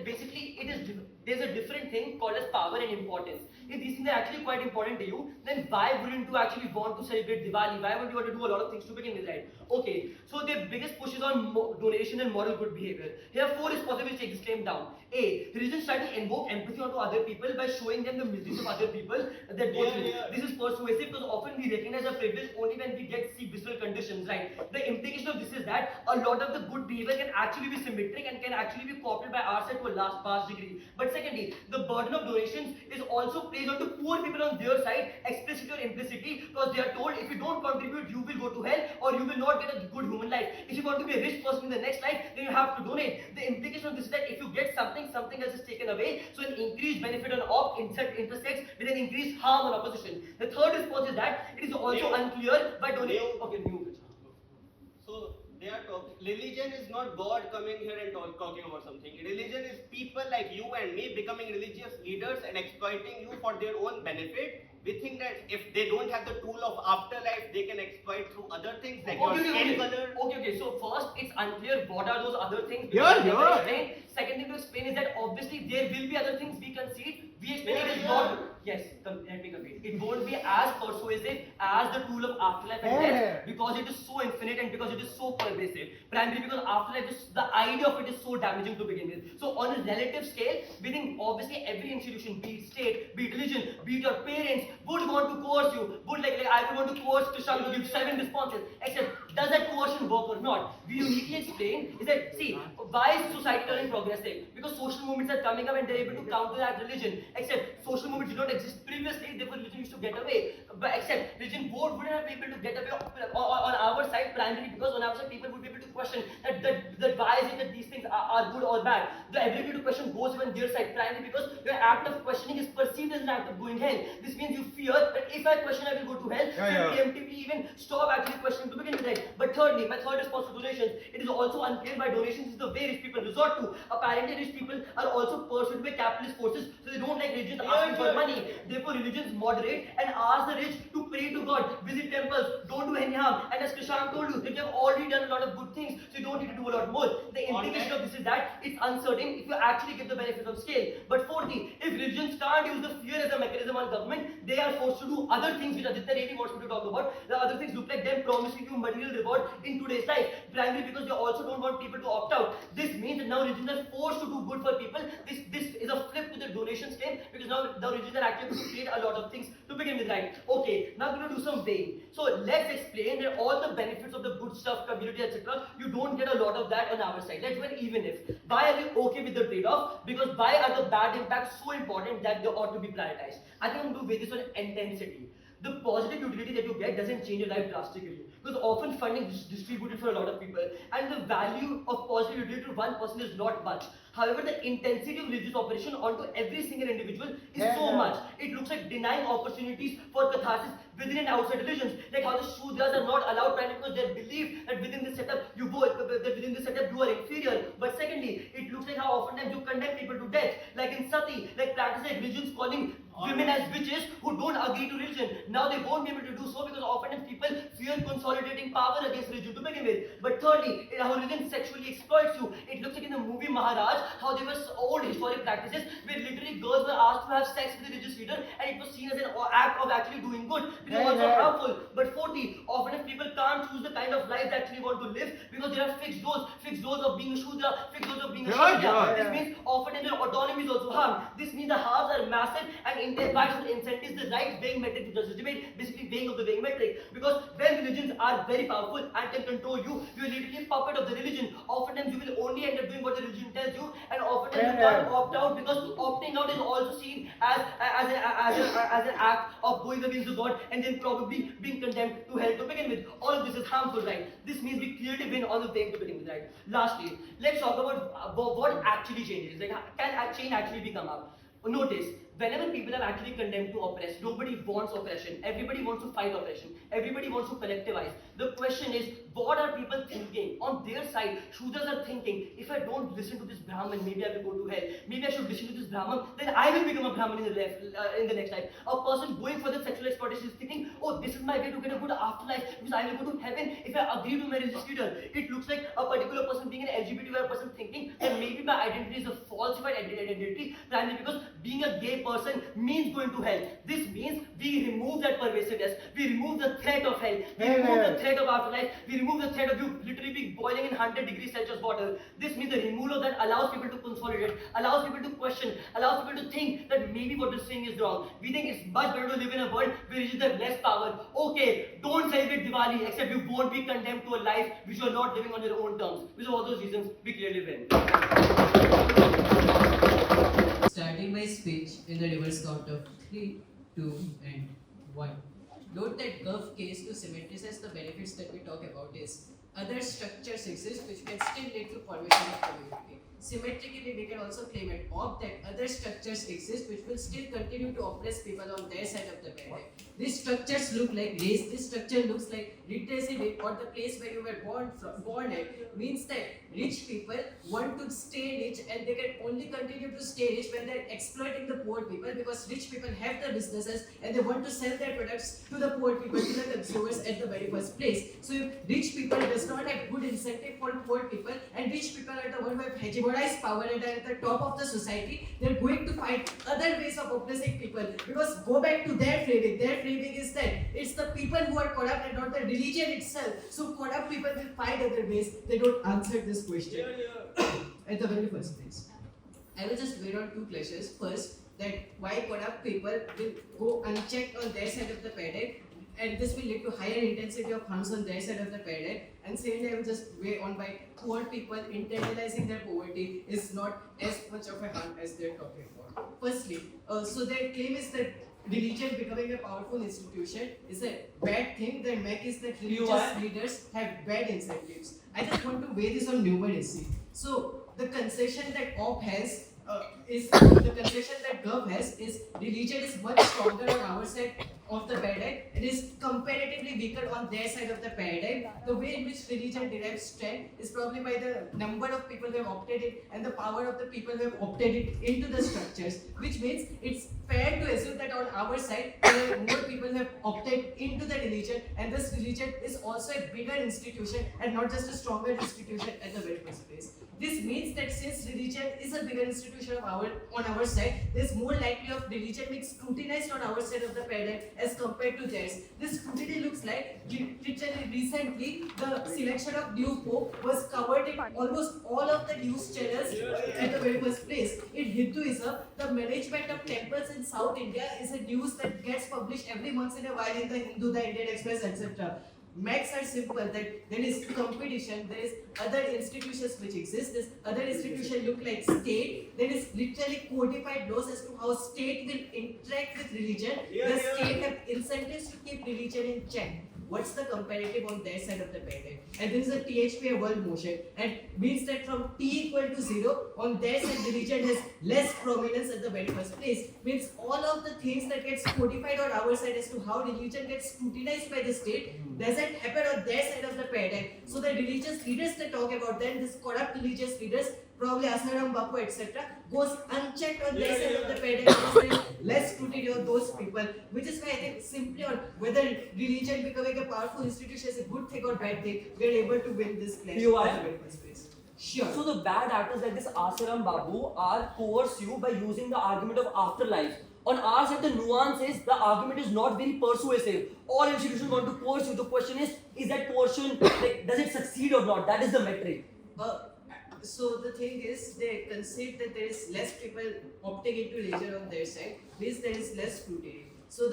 basically there's a different thing called as power and importance. If these things are actually quite important to you, then why wouldn't you actually want to celebrate Diwali? Why would you want to do a lot of things to begin with, right? Okay, so their biggest push is on donation and moral good behavior. Here are 4 responsibilities to take this claim down. A, religions try to invoke empathy onto other people by showing them the miseries of other people that go through. This is persuasive because often we recognize a privilege only when we get see visceral conditions, right? The implication of this is that a lot of the good behavior can actually be symmetric and can actually be copied by our side to a vast degree. But secondly, the burden of donations is also placed onto poor people on their side, explicitly or implicitly, because they are told if you don't contribute, you will go to hell or you will not get a good human life. If you want to be a rich person in the next life, then you have to donate. The implication of this is that if you get something else is taken away, so an increased benefit on op intersects with an increased harm on opposition. The third response is that it is also unclear by donating. Okay, new. So they are talking. Religion is not God coming here and talking about something. Religion is people like you and me becoming religious leaders and exploiting you for their own benefit. We think that if they don't have the tool of afterlife, they can exploit through other things like your skin color. Okay. So first, it's unclear what are those other things. Second thing to explain is that obviously there will be other things we concede. We explain it is not. Yes, let me complete. It won't be as persuasive as the tool of afterlife and death because it is so infinite and because it is so pervasive. Primarily because afterlife is the idea of it is so damaging to begin with. So on a relative scale, we think obviously every institution, be it state, be it religion, be it your parents, would want to coerce you. Would like I would want to coerce Krishaang to give 7 responses. Except does that coercion work or not? We uniquely explain is that see why is society turning progressive? Because social movements are coming up and they're able to counteract religion. Except social movements did not exist previously, therefore religion used to get away. But except religion wouldn't have been able to get away on our side primarily because on our side people would be able to question that why is it that these things are good or bad. The ability to question goes on their side primarily because your act of questioning is perceived as an act of going hell. This means you fear that if I question I will go to hell, so preemptively even stop actually questioning to begin with. But thirdly, my third response to donations, it is also unclear why donations is the way rich people resort to. Apparently rich people are also pursued by capitalist forces, so they don't like religions asking for money. Therefore religions moderate and ask the rich to pray to God, visit temples, don't do any harm. And as Krishaang told you, that you have already done a lot of good things, so you don't need to do a lot more. The implication of this is that it's uncertain if you actually get the benefit of scale. But fourthly, if religions can't use the fear as a mechanism on government, they are forced to do other things which Aditya really wants me to talk about. The other things look like them promising you material reward in today's life, primarily because they also don't want people to opt out. This means that now religions are forced to do good for people. This is a flip to the donations claim because now religions are actually able to create a lot of things to begin with, right? Okay, now we're going to do some weighing. So let's explain that all the benefits of the good stuff, community, etc. You don't get a lot of that on our side. Let's do an even if. Why are we okay with the trade-off? Because why are the bad impacts so important that they ought to be prioritized? I think I'm going to weigh this on intensity. The positive utility that you get doesn't change your life drastically because often funding is distributed for a lot of people and the value of positive utility to one person is not much. However, the intensity of religious operation onto every single individual is so much. It looks like denying opportunities for catharsis within and outside religions. Like how the Shudras are not allowed primarily because they believe that within this setup you are inferior. But secondly, it looks like how oftentimes you condemn people to death. Like in Sati, like practice like religions calling women as witches who don't agree to religion. Now they won't be able to do so because often people fear consolidating power against religion to begin with. But thirdly, how religion sexually exploits you. It looks like in the movie Maharaj, how there were old historic practices where literally girls were asked to have sex with the religious leader and it was seen as an act of actually doing good, which is also harmful. But fourthly, often if people can't choose the kind of life they actually want to live because there are fixed doors of being a Shudra, fixed doors of being a Kshatriya. This means often their autonomy is also harmed. This means the harms are massive and intensifies the incentives the right weighing metric to justice debate, basically weighing of the weighing metric. Because when religions are very powerful and can control you, you are literally a puppet of the religion. Oftentimes you will only end up doing what the religion tells you, and oftentimes you can't opt out because opting out is also seen as an act of going against the God and then probably being condemned to hell to begin with. All of this is harmful, right? This means we clearly win on the weighing to begin with, right? Lastly, let's talk about what actually changes. Like, can change actually become up? Notice, whenever people are actually condemned to oppress, nobody wants oppression. Everybody wants to fight oppression. Everybody wants to collectivize. The question is, what are people thinking? On their side, Shudras are thinking, if I don't listen to this Brahmin, maybe I will go to hell. Maybe I should listen to this Brahmin, then I will become a Brahmin in the next life. A person going for the sexual exploitation is thinking, oh, this is my way to get a good afterlife because I will go to heaven if I agree to my religious leader. It looks like a particular person being an LGBTQ person thinking that maybe my identity is a falsified identity, primarily because being a gay person means going to hell. This means we remove that pervasiveness, we remove the threat of hell, we remove the threat of afterlife, we remove the threat of you literally being boiling in 100 degrees Celsius water. This means the removal of that allows people to consolidate, allows people to question, allows people to think that maybe what they're saying is wrong. We think it's much better to live in a world where religions have less power. Okay, don't celebrate Diwali, except you won't be condemned to a life which you are not living on your own terms. Because of all those reasons, we clearly win. Starting my speech in the reverse count of 3, 2, and 1. Note that Gov case to symmetricize the benefits that we talk about is other structures exist which can still lead to formation of community. Symmetrically, we can also claim and opt that other structures exist which will still continue to oppress people on their side of the paradigm. These structures look like race, this structure looks like literacy rate or the place where you were born at, means that rich people want to stay rich and they can only continue to stay rich when they're exploiting the poor people because rich people have the businesses and they want to sell their products to the poor people, to the consumers at the very first place. So if rich people does not have good incentive for poor people and rich people are the one who have hegemonized power and are at the top of the society, they're going to find other ways of oppressing people because go back to their framing. Their framing is that it's the people who are corrupt and not the religion itself. So corrupt people will find other ways. They don't answer this question at the very first place. I will just weigh on two clashes. First, that why corrupt people will go unchecked on their side of the paradigm and this will lead to higher intensity of harms on their side of the paradigm. And secondly, I will just weigh on why poor people internalizing their poverty is not as much of a harm as they're talking about. Firstly, so their claim is that religion becoming a powerful institution is a bad thing. Their make is that religious leaders have bad incentives. I just want to weigh this on numeracy. So the concession that OP has the concession that Gov has is religion is much stronger on our side of the paradigm. It is comparatively weaker on their side of the paradigm. The way in which religion derives strength is probably by the number of people who have opted it and the power of the people who have opted it into the structures, which means it's fair to assume that on our side there are more people who have opted into the religion and this religion is also a bigger institution and not just a stronger institution at the very first place. This means that since religion is a bigger institution on our side, there's more likely of religion being scrutinized on our side of the paradigm as compared to theirs. This scrutiny looks like literally recently the selection of new pope was covered in almost all of the news channels at the very first place. In Hinduism, the management of temples in South India is a news that gets published every once in a while in the Hindu, the Indian Express, etc. Maths are simple, that there is competition, there is other institutions which exist, this other institution look like state, there is literally codified laws as to how state will interact with religion, the state have incentives to keep religion in check. What's the comparative on their side of the paradigm? And this is a THP, a world motion, and means that from T equal to 0, on their side religion has less prominence at the very first place. Means all of the things that gets codified on our side as to how religion gets scrutinized by the state doesn't happen on their side of the paradigm. So the religious leaders they talk about, then this corrupt religious leaders, probably Asaram Bapu, etc., goes unchecked on their side of the paradigm. There is less scrutiny on those people, which is why I think simply on whether religion becoming a powerful institution is a good thing or bad thing, we are able to win this clash in the very first place. Sure. So the bad actors like this Asaram Babu are coerce you by using the argument of afterlife. On our side, the nuance is the argument is not very persuasive. All institutions want to coerce you. The question is that coercion, like, does it succeed or not? That is the metric. So the thing is, they concede that there is less people opting into religion on their side, means there is less scrutiny. So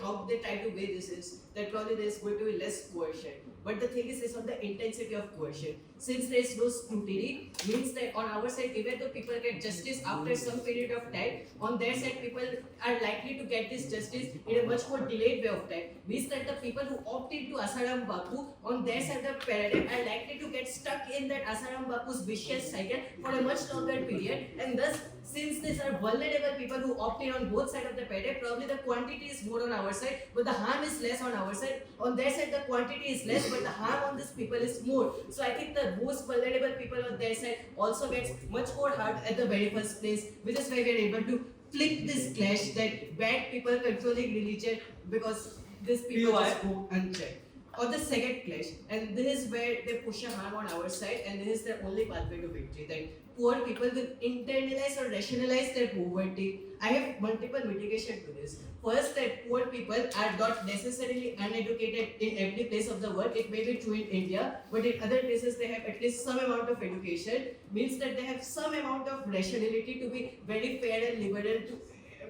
how they try to weigh this is that probably there is going to be less coercion. But the thing is on the intensity of coercion. Since there is no scrutiny, means that on our side, even though people get justice after some period of time, on their side people are likely to get this justice in a much more delayed way of time. Means that the people who opt into Asaram Bapu, on their side of the paradigm, are likely to get stuck in that Asaram Bapu's vicious cycle for a much longer period, and thus since these are vulnerable people who opt in on both sides of the paradigm, probably the quantity is more on our side, but the harm is less on our side. On their side, the quantity is less, but the harm on these people is more. So I think the most vulnerable people on their side also gets much more hurt at the very first place, which is why we are able to flip this clash that bad people controlling religion because these people just go unchecked. Or the second clash, and this is where they push a harm on our side, and this is their only pathway to victory. That poor people will internalize or rationalize their poverty. I have multiple mitigation to this. First, that poor people are not necessarily uneducated in every place of the world. It may be true in India, but in other places they have at least some amount of education. Means that they have some amount of rationality to be very fair and liberal,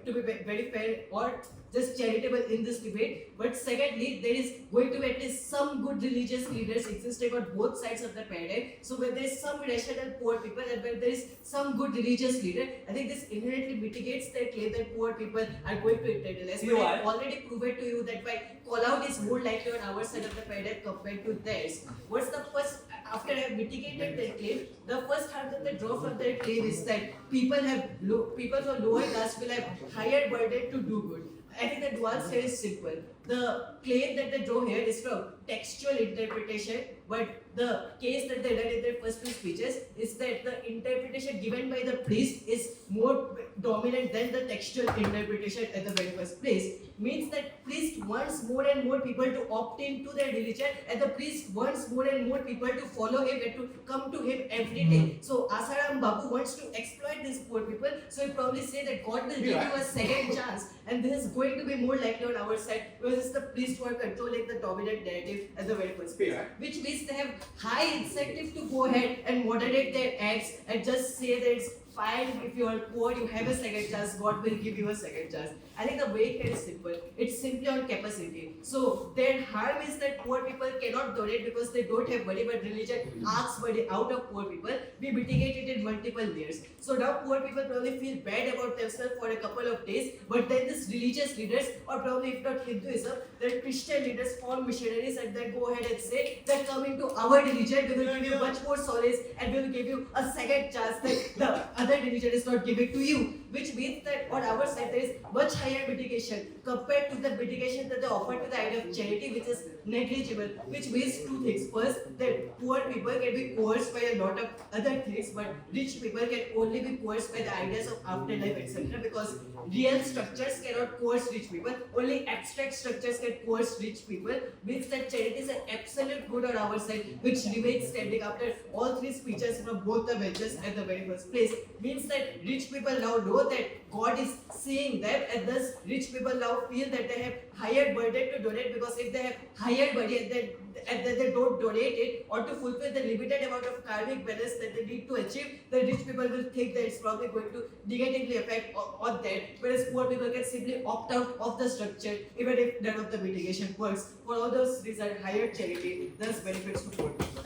to be very fair or just charitable in this debate. But secondly, there is going to be at least some good religious leaders existing on both sides of the paradigm. So when there is some rational poor people and when there is some good religious leader, I think this inherently mitigates their claim that poor people are going to internalize. But I have already proven to you that my call out is more likely on our side of the paradigm compared to theirs. What's the first, after I have mitigated their claim, the first harm that they draw from their claim is that people from lower caste will have higher burden to do good. I think the nuance here is simple. The claim that they draw here is from textual interpretation, but the case that they read in their first two speeches is that the interpretation given by the priest is more dominant than the textual interpretation at the very first place. Means that priest wants more and more people to opt into their religion, and the priest wants more and more people to follow him and to come to him every day. So Asaram Babu wants to exploit these poor people, so he'll probably say that God will give you a second chance, and this is going to be more likely on our side because it's the priests who are controlling the dominant narrative at the very first place. Which means they have high incentive to go ahead and moderate their acts and just say that it's fine, if you are poor, you have a second chance, God will give you a second chance. I think the way here is simple. It's simply on capacity. So their harm is that poor people cannot donate because they don't have money, but religion asks money out of poor people. We mitigate it in multiple layers. So now poor people probably feel bad about themselves for a couple of days, but then these religious leaders, or probably if not Hinduism, then Christian leaders form missionaries and then go ahead and say that coming to our religion, we will give you much more solace and we will give you a second chance that the other religion is not giving to you. Which means that on our side there is much higher mitigation compared to the mitigation that they offer to the idea of charity, which is negligible. Which means two things. First, that poor people can be coerced by a lot of other things, but rich people can only be coerced by the ideas of afterlife, etc. Because real structures cannot coerce rich people. Only abstract structures can coerce rich people. Means that charity is an absolute good on our side, which remains standing after all three speeches from both the benches at the very first place. Means that rich people now know that God is is saying that, and thus rich people now feel that they have higher burden to donate, because if they have higher burden and then they don't donate it, or to fulfill the limited amount of karmic balance that they need to achieve, the rich people will think that it's probably going to negatively affect on that, whereas poor people can simply opt out of the structure even if none of the mitigation works. For all those reasons, higher charity thus benefits to poor people.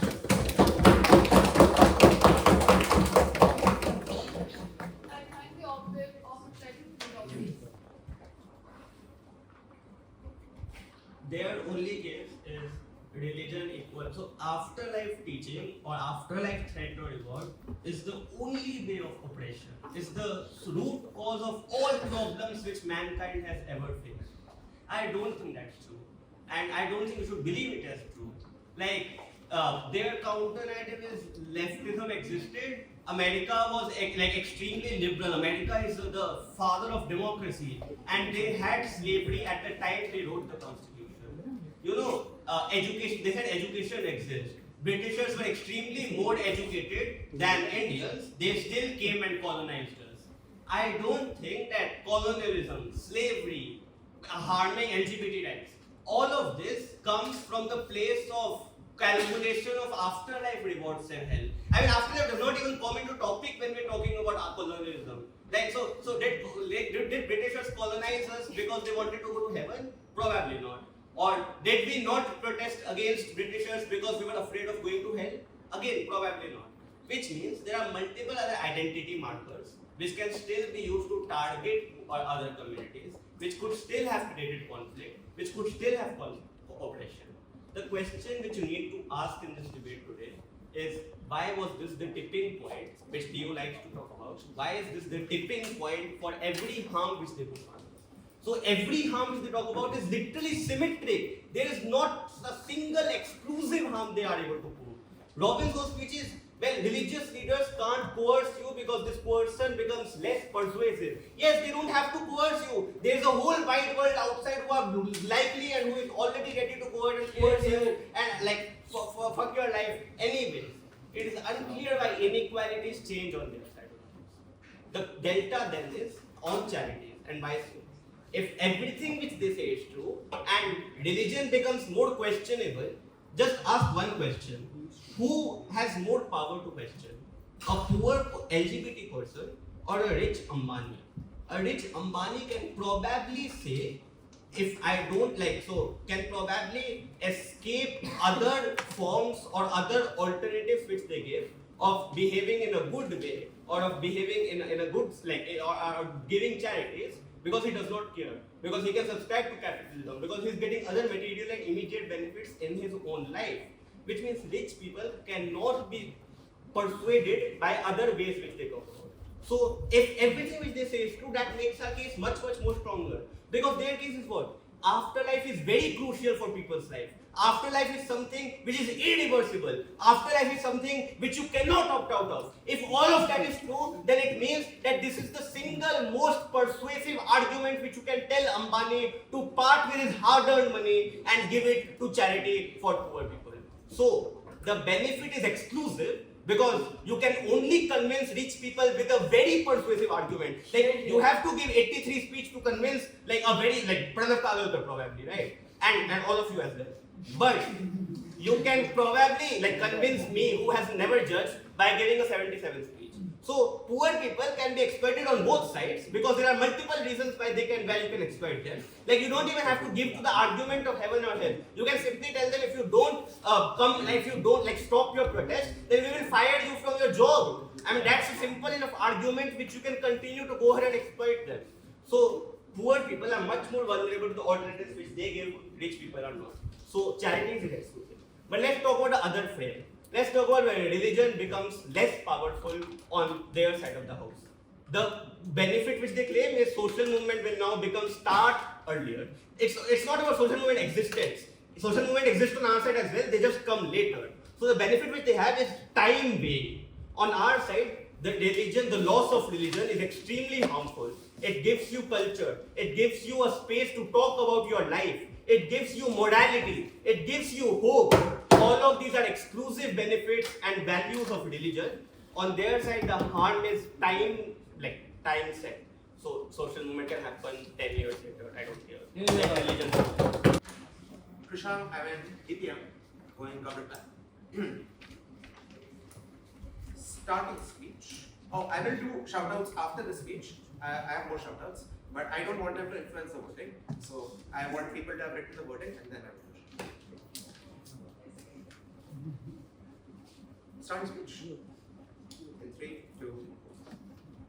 I find the opposite slightly. Their only case is religion equal. So afterlife teaching or afterlife threat or reward is the only way of oppression. Is the root cause of all problems which mankind has ever faced. I don't think that's true, and I don't think you should believe it as true. Like their counter narrative is leftism existed. America was like extremely liberal. America is the father of democracy, and they had slavery at the time they wrote the Constitution. You know, education. They said education exists. Britishers were extremely more educated than Indians. They still came and colonized us. I don't think that colonialism, slavery, harming LGBT rights, all of this comes from the place of calculation of afterlife rewards and hell. I mean, afterlife does not even come into topic when we're talking about colonialism. Like, so did Britishers colonize us because they wanted to go to heaven? Probably not. Or did we not protest against Britishers because we were afraid of going to hell? Again, probably not. Which means there are multiple other identity markers which can still be used to target other communities, which could still have created conflict, which could still have oppression. The question which you need to ask in this debate today is, why was this the tipping point which Theo likes to talk about? Why is this the tipping point for every harm which they put on us? So every harm which they talk about is literally symmetric. There is not a single exclusive harm they are able to prove. Robinson's speech is, well, religious leaders can't coerce you because this person becomes less persuasive. Yes, they don't have to coerce you. There is a whole wide world outside who are likely and who is already ready to coerce you and like fuck your life anyways. It is unclear why inequalities change on their side of the house. The delta then is on charities and why so. If everything which they say is true and religion becomes more questionable, just ask one question. Who has more power to question? A poor LGBT person or a rich Ambani? A rich Ambani can probably say, if I don't like, so can probably escape other forms or other alternatives which they give of behaving in a good way or of behaving in a good, like, or giving charities, because he does not care, because he can subscribe to capitalism, because he is getting other material and immediate benefits in his own life. Which means rich people cannot be persuaded by other ways which they talk about. So if everything which they say is true, that makes our case much more stronger. Because their case is what? Afterlife is very crucial for people's life. Afterlife is something which is irreversible. Afterlife is something which you cannot opt out of. If all of that is true, then it means that this is the single most persuasive argument which you can tell Ambani to part with his hard-earned money and give it to charity for poor people. So, the benefit is exclusive because you can only convince rich people with a very persuasive argument. Like, you have to give 83 speech to convince like a very, like Pranav Kagalkar probably, right? And all of you as well. But you can probably like convince me, who has never judged, by giving a 77 speech. So poor people can be exploited on both sides because there are multiple reasons why you can exploit them. Like, you don't even have to give to the argument of heaven or hell. You can simply tell them, if you don't if you don't like stop your protest, then we will fire you from your job. I mean, that's a simple enough argument which you can continue to go ahead and exploit them. So poor people are much more vulnerable to the alternatives which they give, rich people are not. So charity is exclusive. But let's talk about the other frame. Let's talk about when religion becomes less powerful on their side of the house. The benefit which they claim is social movement will now become start earlier. It's not about social movement existence. Social movement exists on our side as well, they just come later. So the benefit which they have is time weighing. On our side, the religion, the loss of religion is extremely harmful. It gives you culture. It gives you a space to talk about your life. It gives you morality. It gives you hope. All of these are exclusive benefits and values of religion. On their side, the harm is time set. So social movement can happen 10 years later. I don't care. Yeah. Like religion. Krishaang, Atiyab, going cover back. Starting speech. Oh, I will do shout-outs after the speech. I have more shout-outs, but I don't want them to influence the voting. So I want people to have written the voting and then I will finish. Starting speech. In 3, 2, 1.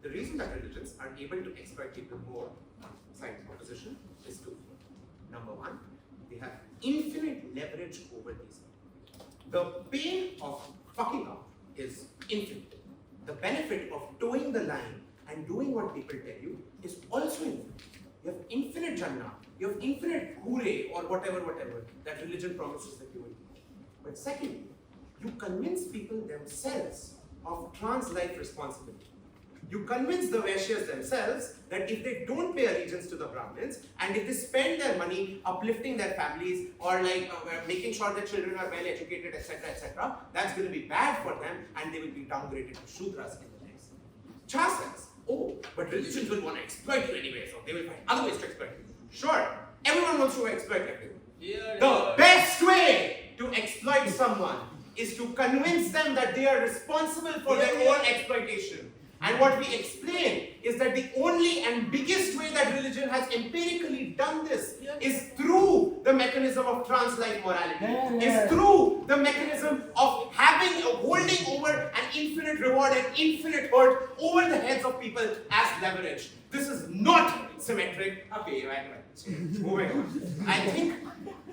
The reason that religions are able to exploit people more on science opposition is two. Number one, they have infinite leverage over these people. The pain of fucking up is infinite. The benefit of towing the line and doing what people tell you is also infinite. You have infinite Jannah, you have infinite hooray or whatever that religion promises that you will do. But secondly, you convince people themselves of trans life responsibility. You convince the Vaishyas themselves that if they don't pay allegiance to the Brahmins and if they spend their money uplifting their families or making sure their children are well educated, etc., that's going to be bad for them and they will be downgraded to Shudras in the next. Jha says, oh, but religions will want to exploit you anyway, so they will find other ways to exploit you. Sure, everyone wants to exploit everyone. The best way to exploit someone is to convince them that they are responsible for their own exploitation. And what we explain is that the only and biggest way that religion has empirically done this is through the mechanism of trans-life morality, is through the mechanism of holding over an infinite reward and infinite hurt over the heads of people as leverage. This is not symmetric. Okay, moving on. I think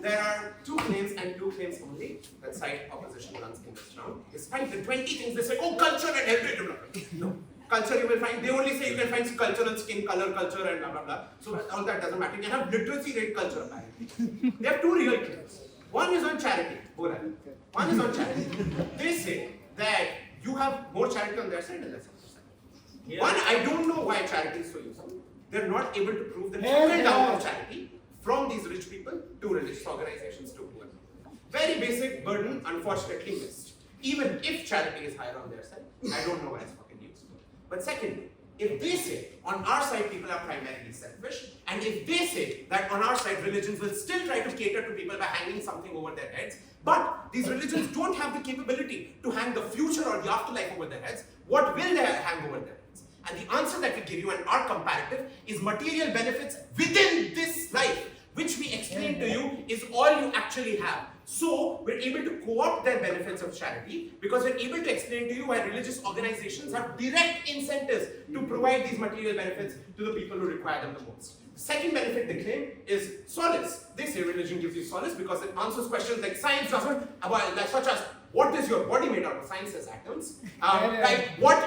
there are 2 claims and 2 claims only that side opposition runs in this round. Despite the 20 things they say, oh, culture and heritage. No. Culture you will find, they only say you can find cultural skin color culture and blah blah blah. So all that doesn't matter. You can have literacy rate culture apparently. They have 2 real claims. One is on charity. One is on charity. They say that you have more charity on their side and less on their side. One, I don't know why charity is so useful. They're not able to prove the trickle down of charity from these rich people to religious organizations to poor people. Very basic burden, unfortunately missed. Even if charity is higher on their side, I don't know why it's fucking useful. But secondly, if they say on our side people are primarily selfish, and if they say that on our side religions will still try to cater to people by hanging something over their heads, but these religions don't have the capability to hang the future or the afterlife over their heads, what will they hang over their heads? And the answer that we give you in our comparative is material benefits within this life, which we explain to you is all you actually have. So, we're able to co-opt their benefits of charity because we're able to explain to you why religious organizations have direct incentives to provide these material benefits to the people who require them the most. The second benefit they claim is solace. They say religion gives you solace because it answers questions like science doesn't, such as what is your body made out of? Science says atoms. Like what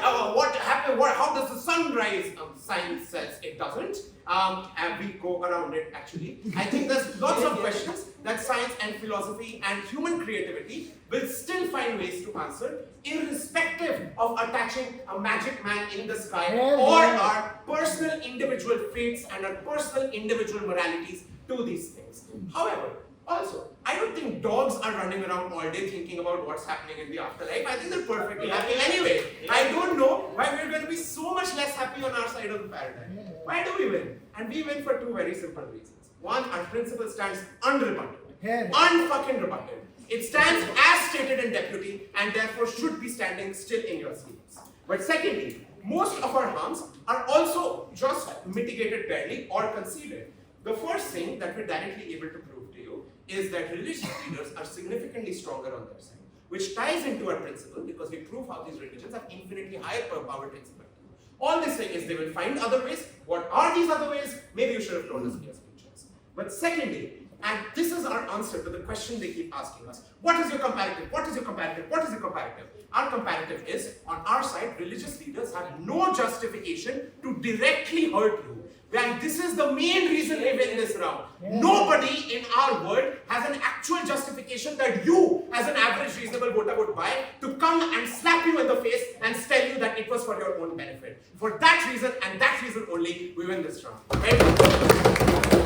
happened? How does the sun rise? Science says it doesn't. And we go around it actually. I think there's lots of questions that science and philosophy and human creativity will still find ways to answer, irrespective of attaching a magic man in the sky or our personal individual fates and our personal individual moralities to these things. However, also, I don't think dogs are running around all day thinking about what's happening in the afterlife. I think they're perfectly happy anyway. I don't know why we're going to be so much less happy on our side of the paradigm. Why do we win? And we win for 2 very simple reasons. One, our principle stands unrebutted. Unfucking rebutted. It stands as stated in deputy and therefore should be standing still in your sleeves. But secondly, most of our harms are also just mitigated barely or conceded. The first thing that we're directly able to prove to you is that religious leaders are significantly stronger on their side, which ties into our principle because we prove how these religions have infinitely higher power to exploit. All they say is they will find other ways. What are these other ways? Maybe you should have told us in your speeches. But secondly, and this is our answer to the question they keep asking us, what is your comparative? What is your comparative? What is your comparative? Our comparative is, on our side, religious leaders have no justification to directly hurt you. And this is the main reason we win this round. Nobody in our world has an actual justification that you, as an average reasonable voter, would buy to come and slap you in the face and tell you that it was for your own benefit. For that reason and that reason only, we win this round. Right?